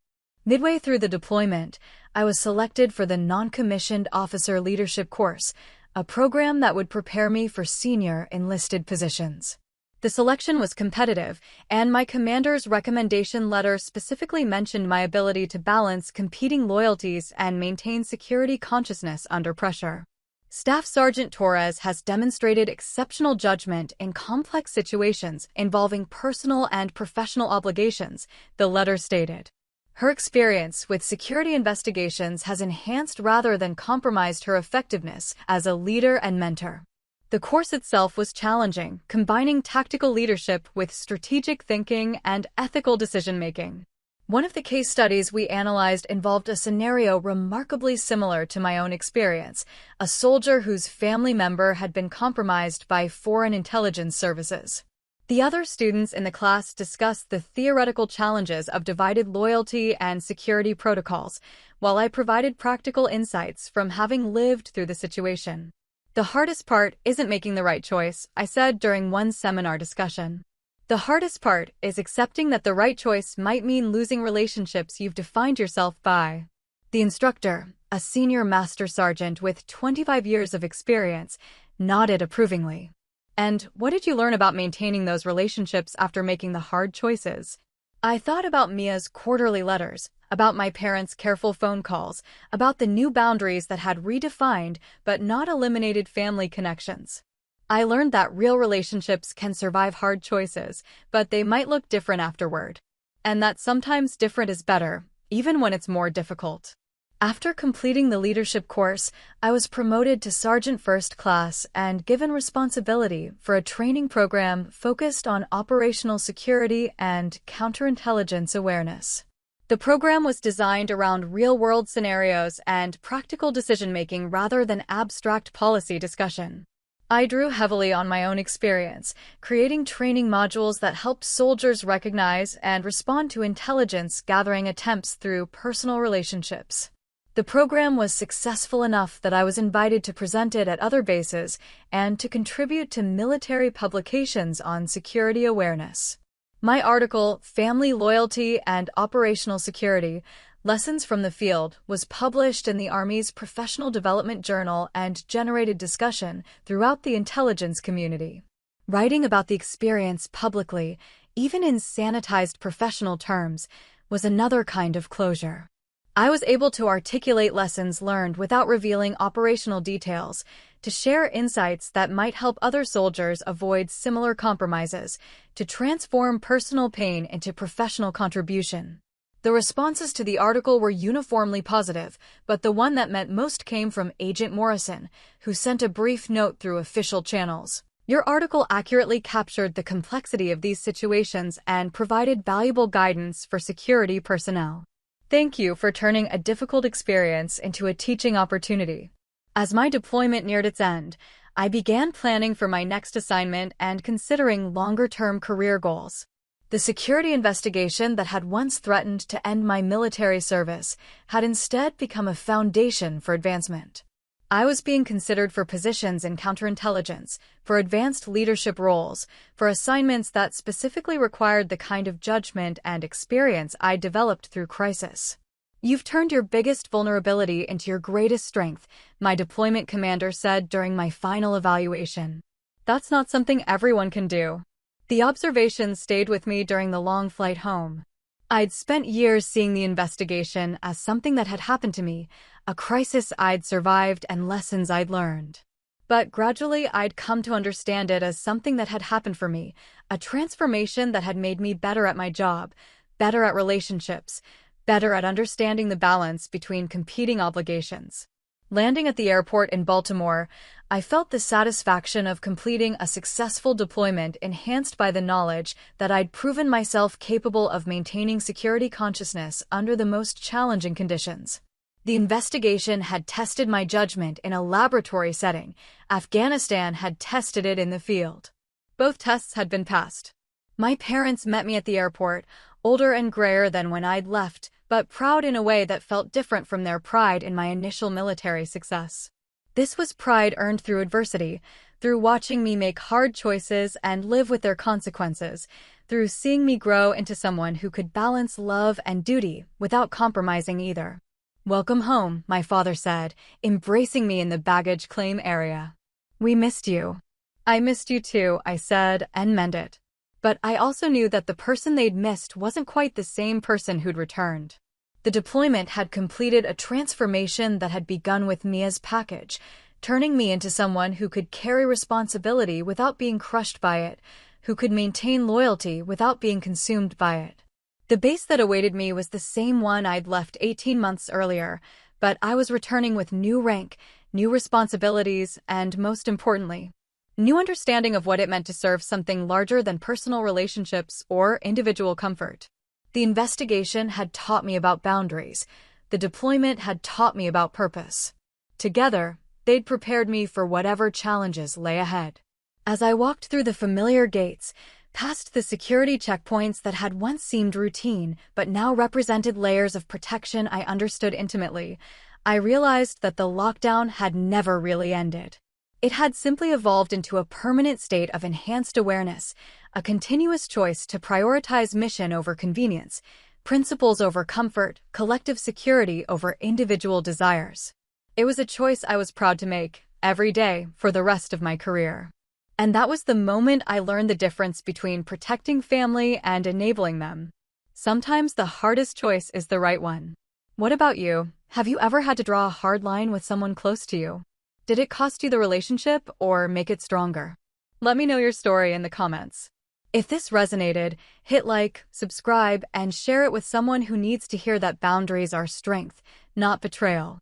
Midway through the deployment, I was selected for the Non-Commissioned Officer Leadership course, a program that would prepare me for senior enlisted positions. The selection was competitive, and my commander's recommendation letter specifically mentioned my ability to balance competing loyalties and maintain security consciousness under pressure. Staff Sergeant Torres has demonstrated exceptional judgment in complex situations involving personal and professional obligations, the letter stated. Her experience with security investigations has enhanced rather than compromised her effectiveness as a leader and mentor. The course itself was challenging, combining tactical leadership with strategic thinking and ethical decision-making. One of the case studies we analyzed involved a scenario remarkably similar to my own experience: a soldier whose family member had been compromised by foreign intelligence services. The other students in the class discussed the theoretical challenges of divided loyalty and security protocols, while I provided practical insights from having lived through the situation. The hardest part isn't making the right choice, I said during one seminar discussion. The hardest part is accepting that the right choice might mean losing relationships you've defined yourself by. The instructor, a senior master sergeant with 25 years of experience, nodded approvingly. And what did you learn about maintaining those relationships after making the hard choices? I thought about Mia's quarterly letters, about my parents' careful phone calls, about the new boundaries that had redefined but not eliminated family connections. I learned that real relationships can survive hard choices, but they might look different afterward. And that sometimes different is better, even when it's more difficult. After completing the leadership course, I was promoted to Sergeant First Class and given responsibility for a training program focused on operational security and counterintelligence awareness. The program was designed around real-world scenarios and practical decision-making rather than abstract policy discussion. I drew heavily on my own experience, creating training modules that helped soldiers recognize and respond to intelligence-gathering attempts through personal relationships. The program was successful enough that I was invited to present it at other bases and to contribute to military publications on security awareness. My article, Family Loyalty and Operational Security: Lessons from the Field, was published in the Army's Professional Development Journal and generated discussion throughout the intelligence community. Writing about the experience publicly, even in sanitized professional terms, was another kind of closure. I was able to articulate lessons learned without revealing operational details, to share insights that might help other soldiers avoid similar compromises, to transform personal pain into professional contribution. The responses to the article were uniformly positive, but the one that meant most came from Agent Morrison, who sent a brief note through official channels. Your article accurately captured the complexity of these situations and provided valuable guidance for security personnel. Thank you for turning a difficult experience into a teaching opportunity. As my deployment neared its end, I began planning for my next assignment and considering longer-term career goals. The security investigation that had once threatened to end my military service had instead become a foundation for advancement. I was being considered for positions in counterintelligence, for advanced leadership roles, for assignments that specifically required the kind of judgment and experience I developed through crisis. You've turned your biggest vulnerability into your greatest strength, my deployment commander said during my final evaluation. That's not something everyone can do. The observations stayed with me during the long flight home. I'd spent years seeing the investigation as something that had happened to me, a crisis I'd survived and lessons I'd learned. But gradually I'd come to understand it as something that had happened for me, a transformation that had made me better at my job, better at relationships, better at understanding the balance between competing obligations. Landing at the airport in Baltimore, I felt the satisfaction of completing a successful deployment enhanced by the knowledge that I'd proven myself capable of maintaining security consciousness under the most challenging conditions. The investigation had tested my judgment in a laboratory setting. Afghanistan had tested it in the field. Both tests had been passed. My parents met me at the airport, older and grayer than when I'd left, but proud in a way that felt different from their pride in my initial military success. This was pride earned through adversity, through watching me make hard choices and live with their consequences, through seeing me grow into someone who could balance love and duty without compromising either. "Welcome home," my father said, embracing me in the baggage claim area. "We missed you." "I missed you too," I said, and meant it. But I also knew that the person they'd missed wasn't quite the same person who'd returned. The deployment had completed a transformation that had begun with Mia's package, turning me into someone who could carry responsibility without being crushed by it, who could maintain loyalty without being consumed by it. The base that awaited me was the same one I'd left 18 months earlier, but I was returning with new rank, new responsibilities, and most importantly, new understanding of what it meant to serve something larger than personal relationships or individual comfort. The investigation had taught me about boundaries. The deployment had taught me about purpose. Together, they'd prepared me for whatever challenges lay ahead. As I walked through the familiar gates, past the security checkpoints that had once seemed routine but now represented layers of protection I understood intimately, I realized that the lockdown had never really ended. It had simply evolved into a permanent state of enhanced awareness, a continuous choice to prioritize mission over convenience, principles over comfort, collective security over individual desires. It was a choice I was proud to make, every day, for the rest of my career. And that was the moment I learned the difference between protecting family and enabling them. Sometimes the hardest choice is the right one. What about you? Have you ever had to draw a hard line with someone close to you? Did it cost you the relationship or make it stronger? Let me know your story in the comments. If this resonated, hit like, subscribe, and share it with someone who needs to hear that boundaries are strength, not betrayal.